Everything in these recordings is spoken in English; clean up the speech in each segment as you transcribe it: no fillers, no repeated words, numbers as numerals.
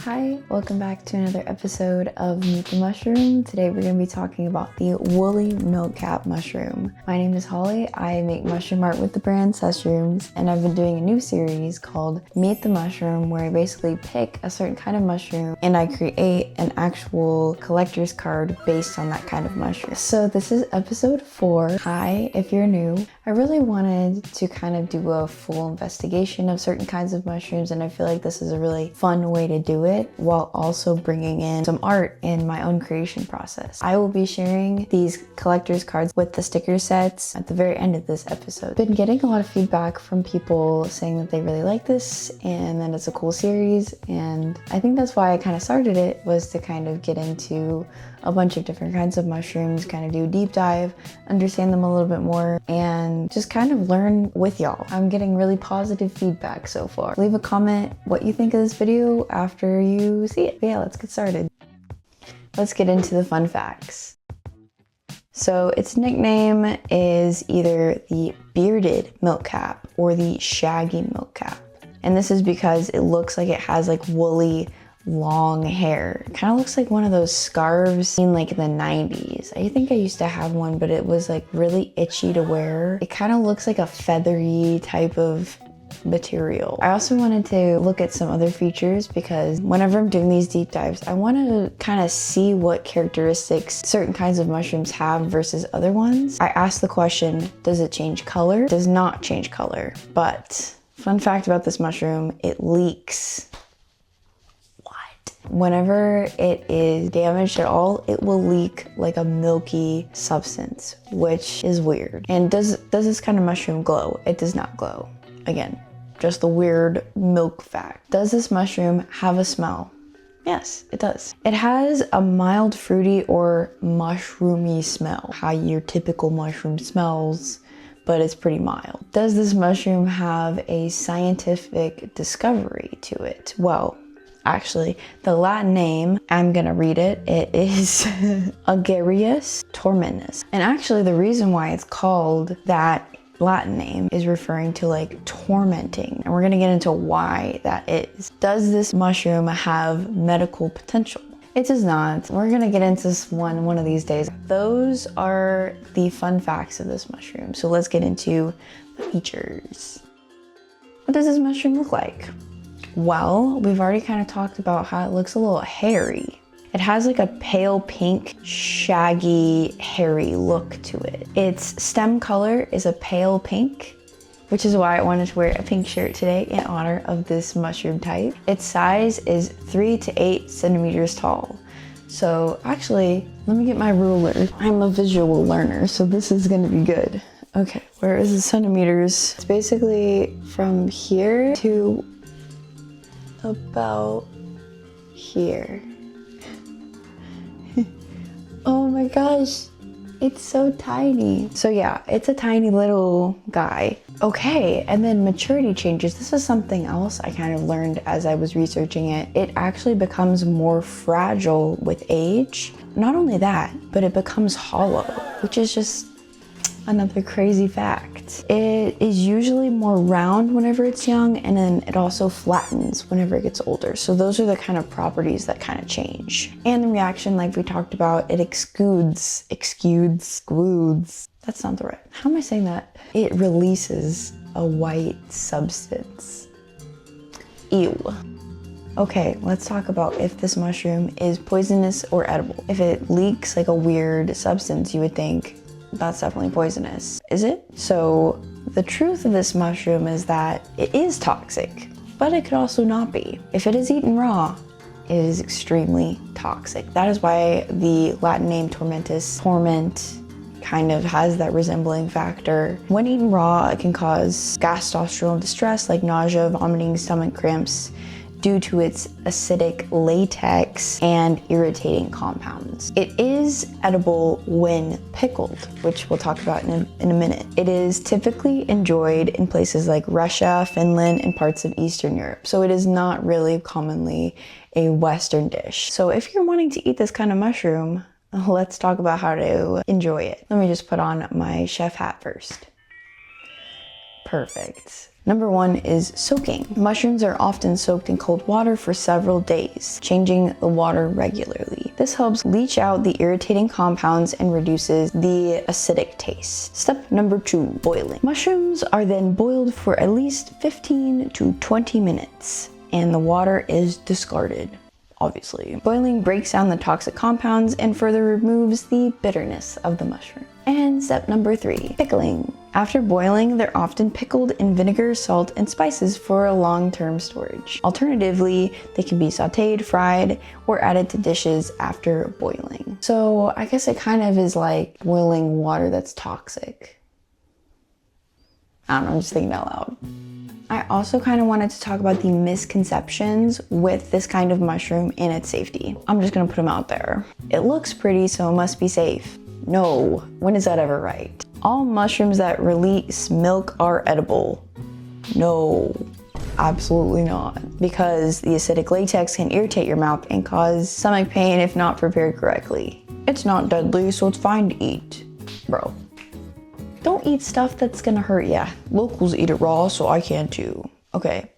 Hi, welcome back to another episode of Meet the Mushroom. Today we're going to be talking about the Woolly Milkcap mushroom. My name is Holly. I make mushroom art with the brand Susrooms, and I've been doing a new series called Meet the Mushroom where I basically pick a certain kind of mushroom and I create an actual collector's card based on that kind of mushroom. So this is episode 4. Hi, if you're new. I really wanted to kind of do a full investigation of certain kinds of mushrooms, and I feel like this is a really fun way to do it while also bringing in some art in my own creation process. I will be sharing these collector's cards with the sticker sets at the very end of this episode. Been getting a lot of feedback from people saying that they really like this and that it's a cool series, and I think that's why I kind of started it, was to kind of get into a bunch of different kinds of mushrooms, kind of do a deep dive, understand them a little bit more, and just kind of learn with y'all. I'm getting really positive feedback so far. Leave a comment what you think of this video after you see it. But yeah, let's get started. Let's get into the fun facts. So its nickname is either the bearded milkcap or the shaggy milkcap. And this is because it looks like it has like woolly long hair. It kind of looks like one of those scarves seen like in the 90s. I think I used to have one, but it was like really itchy to wear. It kind of looks like a feathery type of material. I also wanted to look at some other features because whenever I'm doing these deep dives, I want to kind of see what characteristics certain kinds of mushrooms have versus other ones. I asked the question, does it change color? It does not change color, but fun fact about this mushroom, it leaks. Whenever it is damaged at all, it will leak like a milky substance, which is weird. And does this kind of mushroom glow? It does not glow. Again, just the weird milk fact. Does this mushroom have a smell? Yes, it does. It has a mild fruity or mushroomy smell, how your typical mushroom smells, but it's pretty mild. Does this mushroom have a scientific discovery to it? Well, actually, the Latin name, I'm gonna read it. It is Lactarius torminosus. And actually the reason why it's called that Latin name is referring to like tormenting. And we're gonna get into why that is. Does this mushroom have medical potential? It does not. We're gonna get into this one of these days. Those are the fun facts of this mushroom. So let's get into the features. What does this mushroom look like? Well, we've already kind of talked about how it looks a little hairy. It has like a pale pink, shaggy, hairy look to it. Its stem color is a pale pink, which is why I wanted to wear a pink shirt today in honor of this mushroom type. Its size is 3 to 8 centimeters tall. So actually, let me get my ruler. I'm a visual learner, so this is gonna be good. Okay, where is the centimeters? It's basically from here to about here. Oh my gosh, it's so tiny. So yeah, it's a tiny little guy. Okay, and then maturity changes. This is something else I kind of learned as I was researching it. It actually becomes more fragile with age. Not only that, but it becomes hollow, which is just another crazy fact. It is usually more round whenever it's young, and then it also flattens whenever it gets older. So those are the kind of properties that kind of change. And the reaction, like we talked about, it exudes, that's not the right, how am I saying that? It releases a white substance. Ew. Okay, let's talk about if this mushroom is poisonous or edible. If it leaks like a weird substance, you would think, that's definitely poisonous. Is it? So the truth of this mushroom is that it is toxic, but it could also not be. If it is eaten raw, it is extremely toxic. That is why the Latin name tormentus, torment, kind of has that resembling factor. When eaten raw, it can cause gastrointestinal distress like nausea, vomiting, stomach cramps, due to its acidic latex and irritating compounds. It is edible when pickled, which we'll talk about in a minute. It is typically enjoyed in places like Russia, Finland, and parts of Eastern Europe. So it is not really commonly a Western dish. So if you're wanting to eat this kind of mushroom, let's talk about how to enjoy it. Let me just put on my chef hat first. Perfect. Number 1 is soaking. Mushrooms are often soaked in cold water for several days, changing the water regularly. This helps leach out the irritating compounds and reduces the acidic taste. Step number 2, boiling. Mushrooms are then boiled for at least 15 to 20 minutes, and the water is discarded. Obviously. Boiling breaks down the toxic compounds and further removes the bitterness of the mushroom. And step number 3, pickling. After boiling, they're often pickled in vinegar, salt, and spices for long-term storage. Alternatively, they can be sauteed, fried, or added to dishes after boiling. So I guess it kind of is like boiling water that's toxic. I don't know, I'm just thinking out loud. I also kind of wanted to talk about the misconceptions with this kind of mushroom and its safety. I'm just gonna put them out there. It looks pretty, so it must be safe. No, when is that ever right? All mushrooms that release milk are edible. No, absolutely not. Because the acidic latex can irritate your mouth and cause stomach pain if not prepared correctly. It's not deadly, so it's fine to eat. Bro. Don't eat stuff that's gonna hurt ya. Locals eat it raw, so I can too. Okay,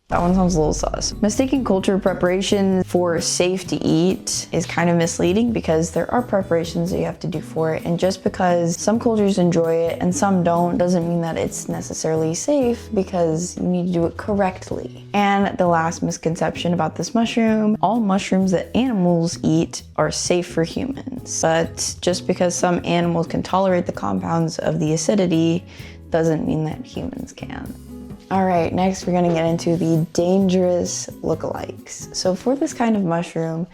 that one sounds a little sus. Mistaking culture preparation for safe to eat is kind of misleading because there are preparations that you have to do for it, and just because some cultures enjoy it and some don't doesn't mean that it's necessarily safe, because you need to do it correctly. And the last misconception about this mushroom, all mushrooms that animals eat are safe for humans. But just because some animals can tolerate the compounds of the acidity doesn't mean that humans can. All right, next we're gonna get into the dangerous lookalikes. So for this kind of mushroom,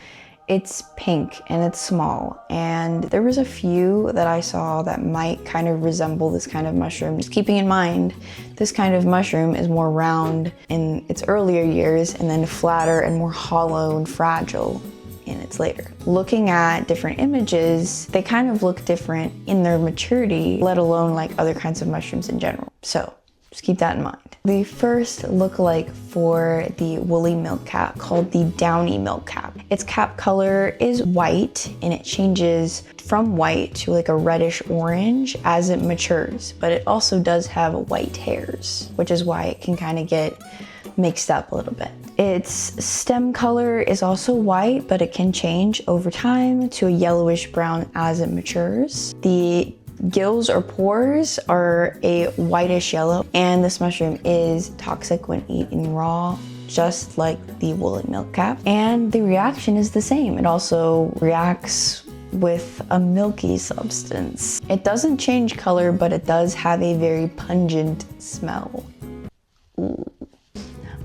it's pink and it's small, and there was a few that I saw that might kind of resemble this kind of mushroom. Just keeping in mind, this kind of mushroom is more round in its earlier years and then flatter and more hollow and fragile in its later. Looking at different images, they kind of look different in their maturity, let alone like other kinds of mushrooms in general. So just keep that in mind. The first lookalike for the woolly milkcap, called the downy milkcap. Its cap color is white and it changes from white to like a reddish orange as it matures, but it also does have white hairs, which is why it can kind of get mixed up a little bit. Its stem color is also white, but it can change over time to a yellowish brown as it matures. The gills or pores are a whitish yellow, and this mushroom is toxic when eaten raw, just like the woolly milkcap. And the reaction is the same. It also reacts with a milky substance. It doesn't change color, but it does have a very pungent smell. Ooh.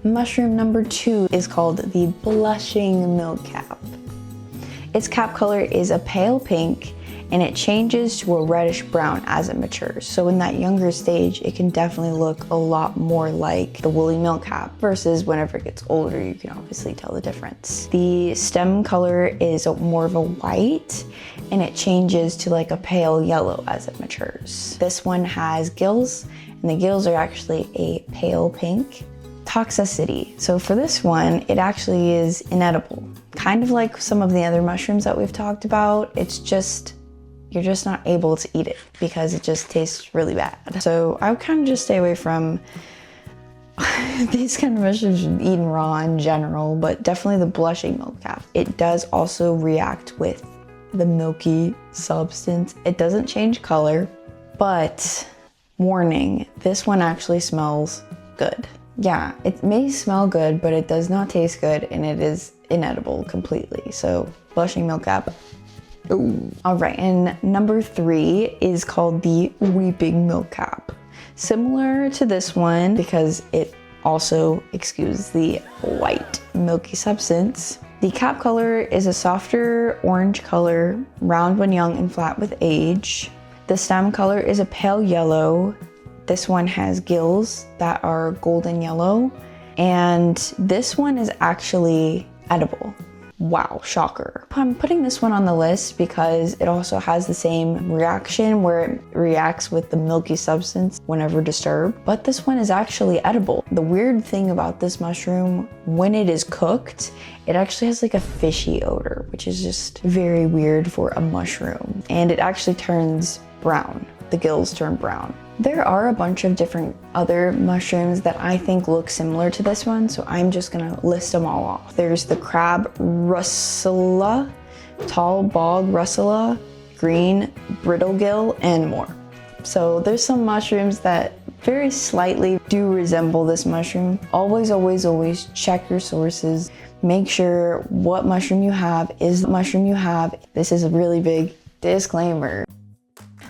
Mushroom number 2 is called the blushing milkcap. Its cap color is a pale pink, and it changes to a reddish brown as it matures. So in that younger stage, it can definitely look a lot more like the woolly milkcap, versus whenever it gets older, you can obviously tell the difference. The stem color is more of a white, and it changes to like a pale yellow as it matures. This one has gills, and the gills are actually a pale pink. Toxicity. So for this one, it actually is inedible. Kind of like some of the other mushrooms that we've talked about, you're just not able to eat it because it just tastes really bad. So I would kind of just stay away from these kind of mushrooms eaten raw in general, but definitely the blushing milkcap. It does also react with the milky substance. It doesn't change color, but warning, this one actually smells good. Yeah, it may smell good, but it does not taste good, and it is inedible completely. So blushing milkcap. Ooh. All right, and number 3 is called the weeping milkcap. Similar to this one, because it also exudes the white milky substance. The cap color is a softer orange color, round when young and flat with age. The stem color is a pale yellow. This one has gills that are golden yellow, and this one is actually edible. Wow, shocker. I'm putting this one on the list because it also has the same reaction where it reacts with the milky substance whenever disturbed, but this one is actually edible. The weird thing about this mushroom, when it is cooked, it actually has like a fishy odor, which is just very weird for a mushroom. And it actually turns brown. The gills turn brown. There are a bunch of different other mushrooms that I think look similar to this one, so I'm just gonna list them all off. There's the crab russula, tall bog russula, green brittlegill, and more. So there's some mushrooms that very slightly do resemble this mushroom. Always, always, always check your sources. Make sure what mushroom you have is the mushroom you have. This is a really big disclaimer.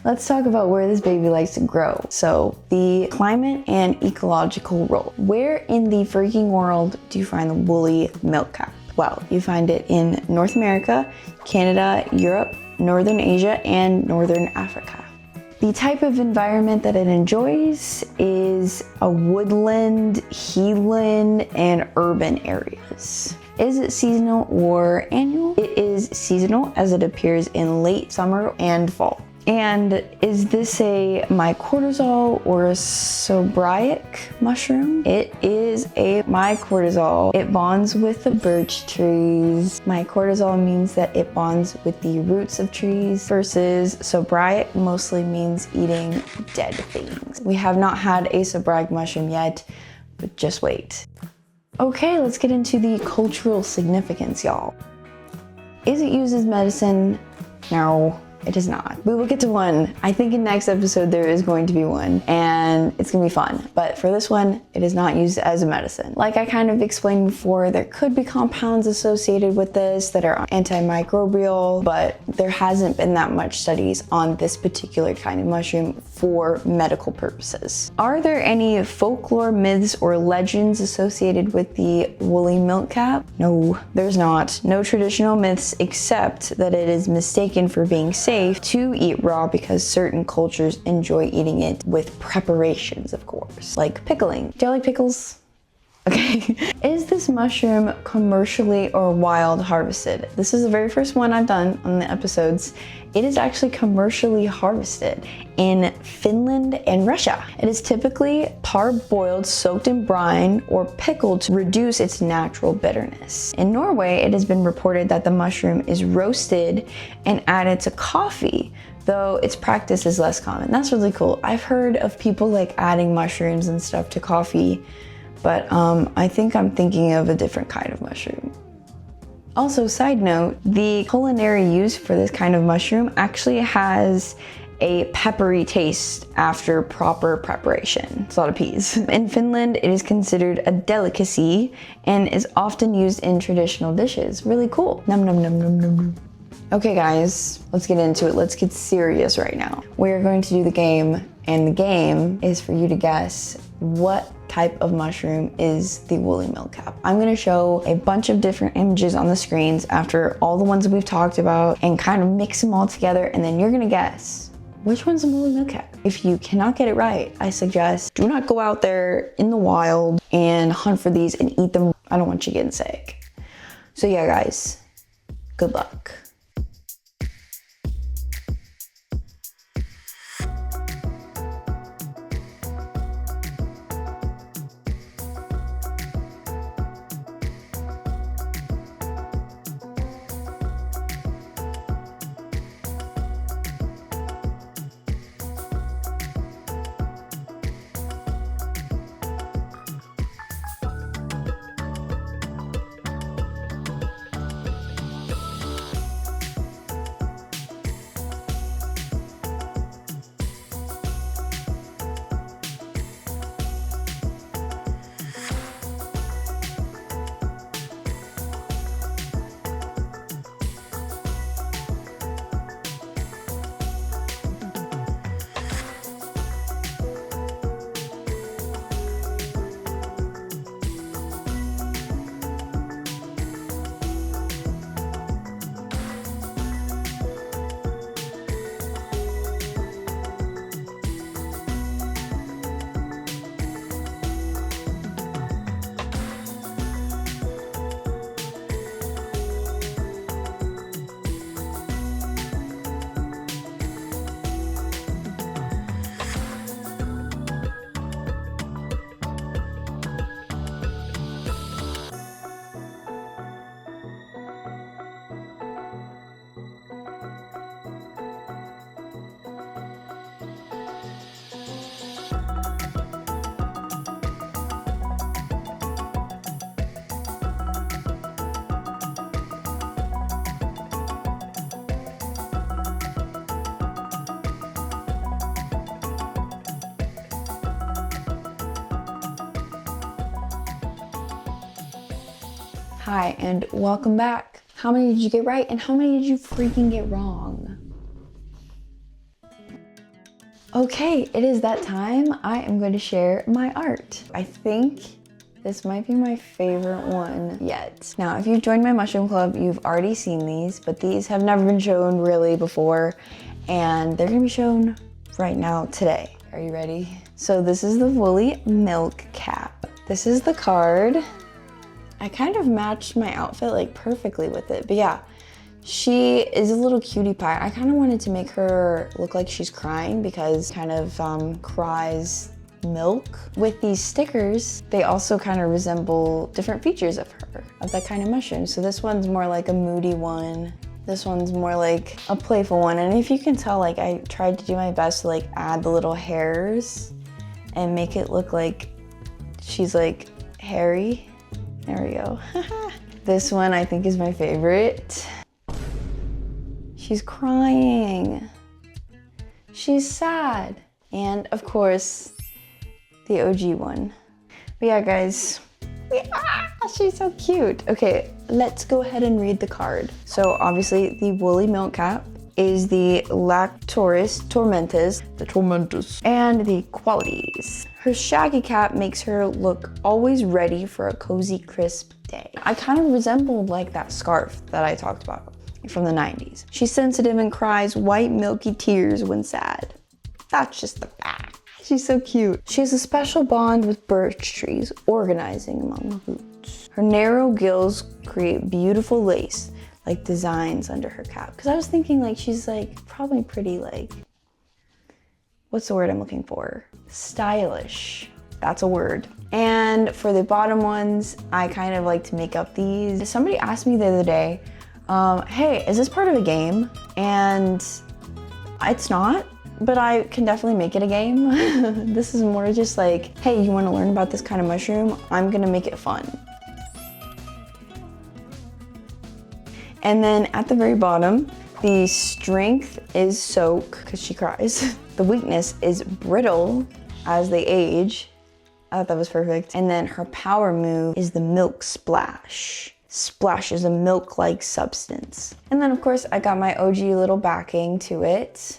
Let's talk about where this baby likes to grow. So the climate and ecological role. Where in the freaking world do you find the woolly milkcap? Well, you find it in North America, Canada, Europe, Northern Asia, and Northern Africa. The type of environment that it enjoys is a woodland, heathland, and urban areas. Is it seasonal or annual? It is seasonal, as it appears in late summer and fall. And is this a mycorrhizal or a sobraic mushroom? It is a mycorrhizal. It bonds with the birch trees. Mycorrhizal means that it bonds with the roots of trees, versus sobraic mostly means eating dead things. We have not had a sobraic mushroom yet, but just wait. Okay, let's get into the cultural significance, y'all. Is it used as medicine? No. It is not. We will get to one. I think in next episode there is going to be one, and it's gonna be fun. But for this one, it is not used as a medicine. Like I kind of explained before, there could be compounds associated with this that are antimicrobial, but there hasn't been that much studies on this particular kind of mushroom for medical purposes. Are there any folklore, myths, or legends associated with the woolly milkcap? No, there's not. No traditional myths, except that it is mistaken for being safe to eat raw because certain cultures enjoy eating it with preparations, of course, like pickling. Do you like pickles? Okay. Is this mushroom commercially or wild harvested? This is the very first one I've done on the episodes. It is actually commercially harvested in Finland and Russia. It is typically parboiled, soaked in brine, or pickled to reduce its natural bitterness. In Norway, it has been reported that the mushroom is roasted and added to coffee, though its practice is less common. That's really cool. I've heard of people like adding mushrooms and stuff to coffee, but I think I'm thinking of a different kind of mushroom. Also, side note, the culinary use for this kind of mushroom actually has a peppery taste after proper preparation. It's a lot of peas. In Finland, it is considered a delicacy and is often used in traditional dishes. Really cool. Num num num num num num. Okay guys, let's get into it. Let's get serious right now. We're going to do the game, and the game is for you to guess what type of mushroom is the woolly milkcap. I'm gonna show a bunch of different images on the screens after all the ones that we've talked about and kind of mix them all together, and then you're gonna guess which one's a woolly milkcap. If you cannot get it right, I suggest do not go out there in the wild and hunt for these and eat them. I don't want you getting sick. So yeah guys, good luck. Hi, and welcome back. How many did you get right and how many did you freaking get wrong? Okay, it is that time. I am going to share my art. I think this might be my favorite one yet. Now, if you've joined my mushroom club, you've already seen these, but these have never been shown really before, and they're gonna be shown right now today. Are you ready? So this is the Woolly Milkcap. This is the card. I kind of matched my outfit like perfectly with it, but yeah, she is a little cutie pie. I kind of wanted to make her look like she's crying because kind of cries milk. With these stickers, they also kind of resemble different features of her, of that kind of mushroom. So this one's more like a moody one. This one's more like a playful one. And if you can tell, like I tried to do my best to like add the little hairs and make it look like she's like hairy. There we go. This one I think is my favorite. She's crying. She's sad. And of course, the OG one. But yeah, guys, she's so cute. Okay, let's go ahead and read the card. So obviously the Woolly Milkcap is the Lactarius tormentus, and the qualities. Her shaggy cap makes her look always ready for a cozy, crisp day. I kind of resembled like that scarf that I talked about from the 90s. She's sensitive and cries white milky tears when sad. That's just the fact. She's so cute. She has a special bond with birch trees, organizing among the roots. Her narrow gills create beautiful lace, like designs under her cap. Because I was thinking like she's like probably pretty like, what's the word I'm looking for? Stylish. That's a word. And for the bottom ones, I kind of like to make up these. Somebody asked me the other day, hey, is this part of a game? And it's not, but I can definitely make it a game. This is more just like, hey, you want to learn about this kind of mushroom? I'm gonna make it fun. And then at the very bottom, the strength is soak, because she cries. The weakness is brittle as they age. I thought that was perfect. And then her power move is the milk splash. Splash is a milk-like substance. And then of course I got my OG little backing to it.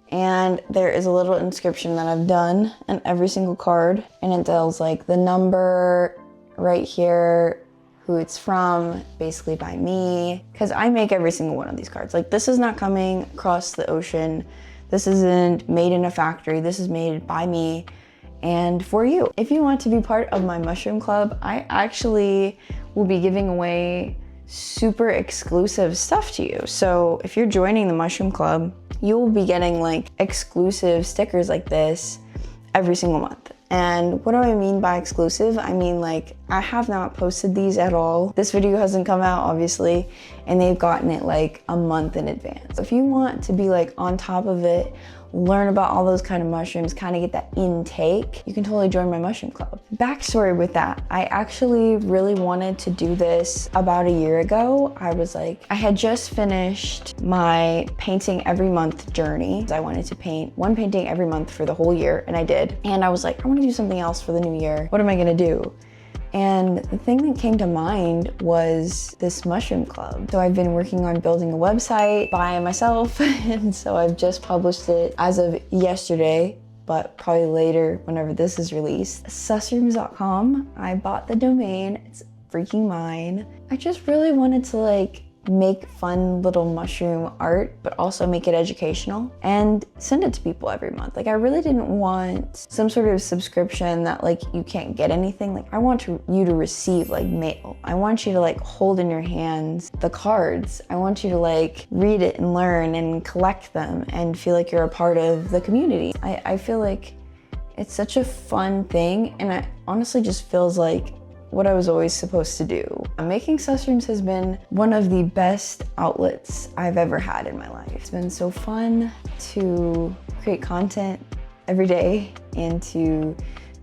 And there is a little inscription that I've done in every single card. And it tells like the number right here, who it's from, basically by me. Because I make every single one of these cards. Like this is not coming across the ocean. This isn't made in a factory. This is made by me and for you. If you want to be part of my mushroom club, I actually will be giving away super exclusive stuff to you. So if you're joining the mushroom club, you will be getting like exclusive stickers like this every single month. And what do I mean by exclusive? I mean like I have not posted these at all. This video hasn't come out obviously, and they've gotten it like a month in advance. If you want to be like on top of it, learn about all those kind of mushrooms, kind of get that intake, you can totally join my mushroom club. Backstory with that, I actually really wanted to do this about a year ago. I had just finished my painting every month journey. I wanted to paint one painting every month for the whole year, and I did. And I was like, I want to do something else for the new year. What am I gonna do? And the thing that came to mind was this mushroom club. So I've been working on building a website by myself, and so I've just published it as of yesterday, but probably later whenever this is released. Susrooms.com, I bought the domain, it's freaking mine. I just really wanted to like make fun little mushroom art, but also make it educational and send it to people every month. Like I really didn't want some sort of subscription that like you can't get anything. Like I want you to receive like mail. I want you to like hold in your hands the cards. I want you to like read it and learn and collect them and feel like you're a part of the community. I feel like it's such a fun thing, and it honestly just feels like what I was always supposed to do. Making Susrooms has been one of the best outlets I've ever had in my life. It's been so fun to create content every day and to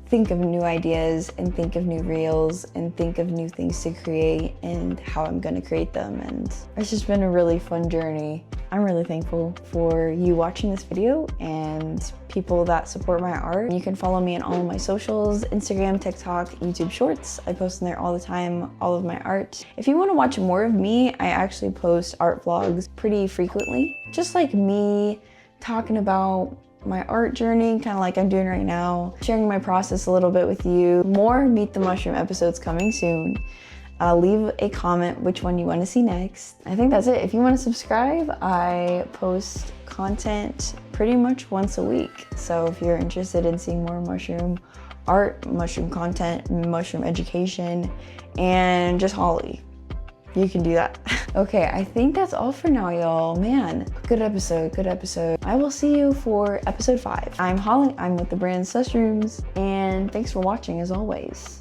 think of new ideas and think of new reels and think of new things to create and how I'm gonna create them. And it's just been a really fun journey. I'm really thankful for you watching this video and people that support my art. You can follow me on all of my socials, Instagram, TikTok, YouTube Shorts. I post in there all the time, all of my art. If you want to watch more of me, I actually post art vlogs pretty frequently. Just like me talking about my art journey, kind of like I'm doing right now, sharing my process a little bit with you. More Meet the Mushroom episodes coming soon. Leave a comment which one you want to see next. I think that's it. If you want to subscribe, I post content pretty much once a week. So if you're interested in seeing more mushroom art, mushroom content, mushroom education, and just Holly, you can do that. Okay, I think that's all for now, y'all. Man, good episode, good episode. I will see you for episode 5. I'm Holly, I'm with the brand Susrooms, and thanks for watching as always.